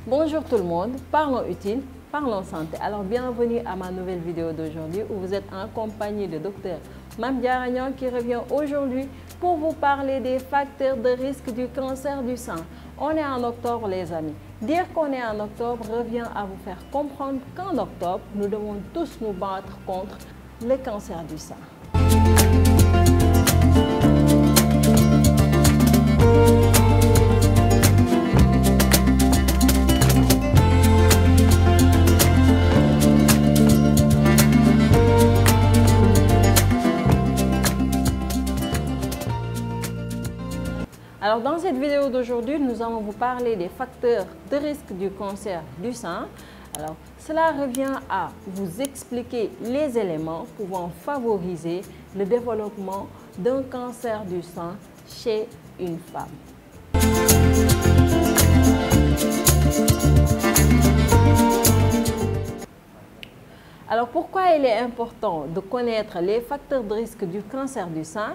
Bonjour tout le monde, parlons utile, parlons santé. Alors bienvenue à ma nouvelle vidéo d'aujourd'hui où vous êtes en compagnie de Dr Mame Diarra Niang qui revient aujourd'hui pour vous parler des facteurs de risque du cancer du sein. On est en octobre les amis. Dire qu'on est en octobre revient à vous faire comprendre qu'en octobre, nous devons tous nous battre contre le cancer du sein. Alors dans cette vidéo d'aujourd'hui, nous allons vous parler des facteurs de risque du cancer du sein. Alors cela revient à vous expliquer les éléments pouvant favoriser le développement d'un cancer du sein chez une femme. Alors pourquoi il est important de connaître les facteurs de risque du cancer du sein?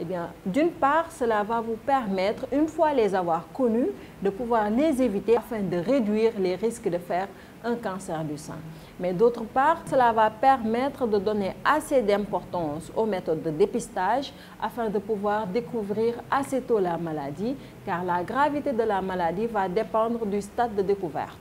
Eh bien, d'une part, cela va vous permettre, une fois les avoir connus, de pouvoir les éviter afin de réduire les risques de faire un cancer du sein. Mais d'autre part, cela va permettre de donner assez d'importance aux méthodes de dépistage afin de pouvoir découvrir assez tôt la maladie, car la gravité de la maladie va dépendre du stade de découverte.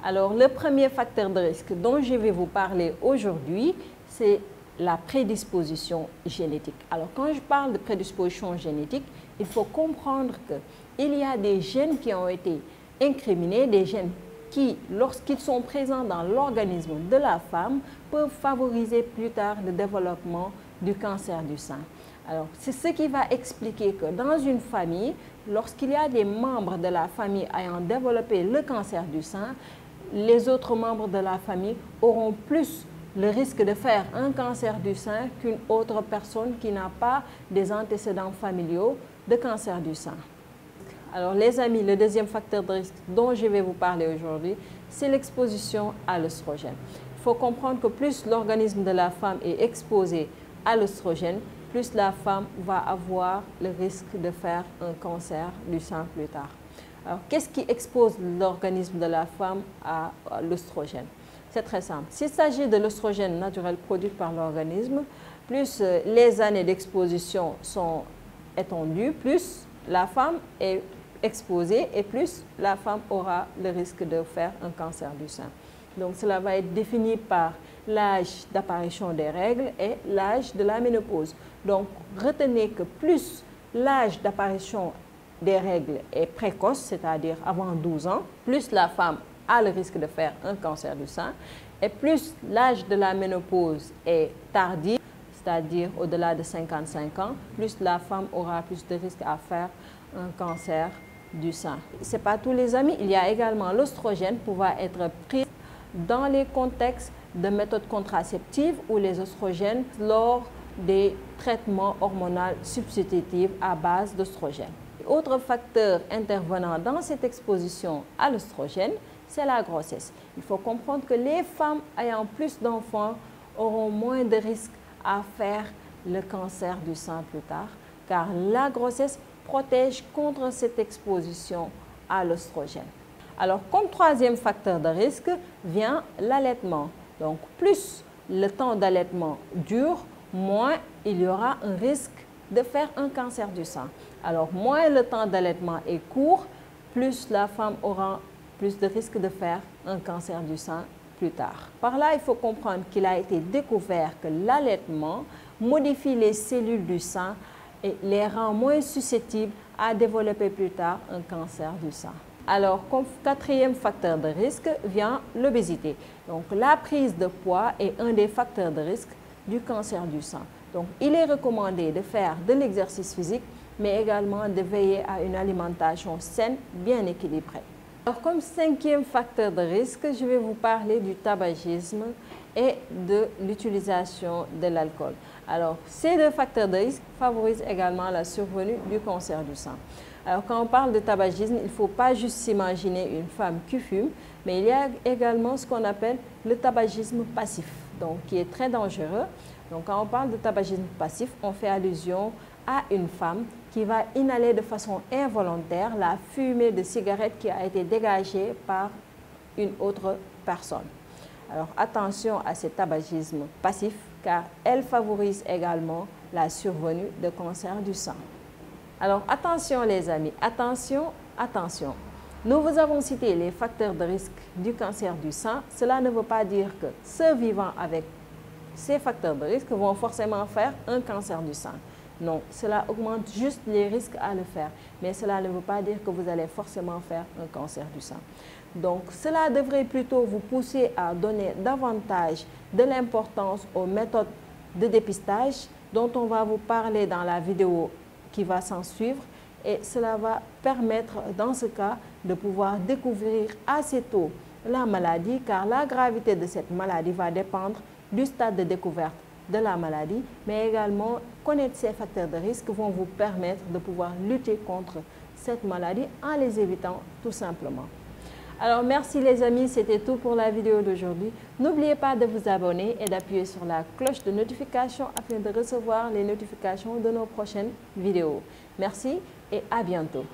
Alors, le premier facteur de risque dont je vais vous parler aujourd'hui, c'est la prédisposition génétique. Alors, quand je parle de prédisposition génétique, il faut comprendre qu'il y a des gènes qui ont été incriminés, des gènes qui, lorsqu'ils sont présents dans l'organisme de la femme, peuvent favoriser plus tard le développement du cancer du sein. Alors, c'est ce qui va expliquer que dans une famille, lorsqu'il y a des membres de la famille ayant développé le cancer du sein, les autres membres de la famille auront plus le risque de faire un cancer du sein qu'une autre personne qui n'a pas des antécédents familiaux de cancer du sein. Alors les amis, le deuxième facteur de risque dont je vais vous parler aujourd'hui, c'est l'exposition à l'œstrogène. Il faut comprendre que plus l'organisme de la femme est exposé à l'œstrogène, plus la femme va avoir le risque de faire un cancer du sein plus tard. Alors qu'est-ce qui expose l'organisme de la femme à l'œstrogène? C'est très simple. S'il s'agit de l'œstrogène naturel produit par l'organisme, plus les années d'exposition sont étendues, plus la femme est exposée et plus la femme aura le risque de faire un cancer du sein. Donc cela va être défini par l'âge d'apparition des règles et l'âge de la ménopause. Donc retenez que plus l'âge d'apparition des règles est précoce, c'est-à-dire avant 12 ans, plus la femme a le risque de faire un cancer du sein et plus l'âge de la ménopause est tardif, c'est-à-dire au-delà de 55 ans, plus la femme aura plus de risques à faire un cancer du sein. Ce n'est pas tous les amis, il y a également l'œstrogène pouvant être pris dans les contextes de méthodes contraceptives ou les oestrogènes lors des traitements hormonaux substitutifs à base d'œstrogène. Autre facteur intervenant dans cette exposition à l'œstrogène, c'est la grossesse. Il faut comprendre que les femmes ayant plus d'enfants auront moins de risques à faire le cancer du sein plus tard, car la grossesse protège contre cette exposition à l'œstrogène. Alors, comme troisième facteur de risque vient l'allaitement. Donc, plus le temps d'allaitement dure, moins il y aura un risque de faire un cancer du sein. Alors, moins le temps d'allaitement est court, plus la femme aura plus de risque de faire un cancer du sein plus tard. Par là, il faut comprendre qu'il a été découvert que l'allaitement modifie les cellules du sein et les rend moins susceptibles à développer plus tard un cancer du sein. Alors, comme quatrième facteur de risque vient l'obésité. Donc, la prise de poids est un des facteurs de risque du cancer du sein. Donc, il est recommandé de faire de l'exercice physique, mais également de veiller à une alimentation saine, bien équilibrée. Alors, comme cinquième facteur de risque, je vais vous parler du tabagisme et de l'utilisation de l'alcool. Alors, ces deux facteurs de risque favorisent également la survenue du cancer du sein. Alors, quand on parle de tabagisme, il ne faut pas juste s'imaginer une femme qui fume, mais il y a également ce qu'on appelle le tabagisme passif, donc qui est très dangereux. Donc, quand on parle de tabagisme passif, on fait allusion à une femme qui va inhaler de façon involontaire la fumée de cigarette qui a été dégagée par une autre personne. Alors attention à ce tabagisme passif car elle favorise également la survenue de cancer du sein. Alors attention les amis, attention, attention. Nous vous avons cité les facteurs de risque du cancer du sein. Cela ne veut pas dire que ceux vivant avec ces facteurs de risque vont forcément faire un cancer du sein. Non, cela augmente juste les risques à le faire, mais cela ne veut pas dire que vous allez forcément faire un cancer du sein. Donc, cela devrait plutôt vous pousser à donner davantage de l'importance aux méthodes de dépistage dont on va vous parler dans la vidéo qui va s'en suivre. Et cela va permettre, dans ce cas, de pouvoir découvrir assez tôt la maladie, car la gravité de cette maladie va dépendre du stade de découverte de la maladie, mais également connaître ces facteurs de risque vont vous permettre de pouvoir lutter contre cette maladie en les évitant tout simplement. Alors merci les amis, c'était tout pour la vidéo d'aujourd'hui. N'oubliez pas de vous abonner et d'appuyer sur la cloche de notification afin de recevoir les notifications de nos prochaines vidéos. Merci et à bientôt.